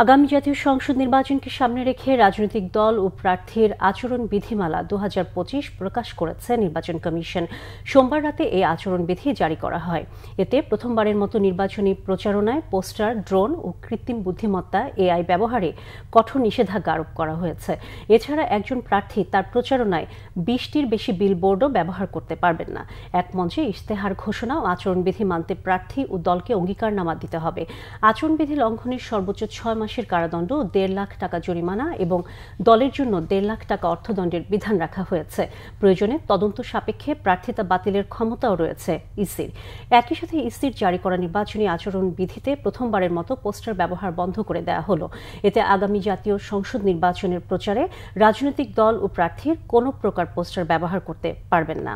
আগামী জাতীয় সংসদ নির্বাচনকে সামনে রেখে রাজনৈতিক দল ও প্রার্থীর আচরণ বিধিমালা 2025 প্রকাশ করেছে নির্বাচন কমিশন। সোমবার রাতে এই আচরণ বিধি জারি করা হয়। এতে প্রথমবারের মতো নির্বাচনী প্রচারণায় পোস্টার, ড্রোন ও কৃত্রিম বুদ্ধিমত্তা এআই ব্যবহারে কঠোর নিষেধাজ্ঞা আরোপ করা হয়েছে। এছাড়া একজন প্রার্থী তার প্রচারণায় 20টির বেশি বিলবোর্ডও ব্যবহার করতে পারবেন না। এক মঞ্চে ইশতেহার ঘোষণা ও আচরণবিধি মানতে প্রার্থী ও দলকে অঙ্গীকারনামা দিতে হবে। আচরণবিধি লঙ্ঘনের সর্বোচ্চ 6 মাসের কারাদণ্ড, 1.5 লাখ টাকা জরিমানা এবং দলের জন্য 1.5 লাখ টাকা অর্থদণ্ডের বিধান রাখা হয়েছে। প্রয়োজনে তদন্ত সাপেক্ষে প্রার্থিতা বাতিলের ক্ষমতাও রয়েছে ইসির। একই সাথে ইসির জারি করা নির্বাচনী আচরণ বিধিতে প্রথমবারের মতো পোস্টার ব্যবহার বন্ধ করে দেওয়া হলো। এতে আগামী জাতীয় সংসদ নির্বাচনের প্রচারে রাজনৈতিক দল ও প্রার্থীর কোনো প্রকার পোস্টার ব্যবহার করতে পারবেন না।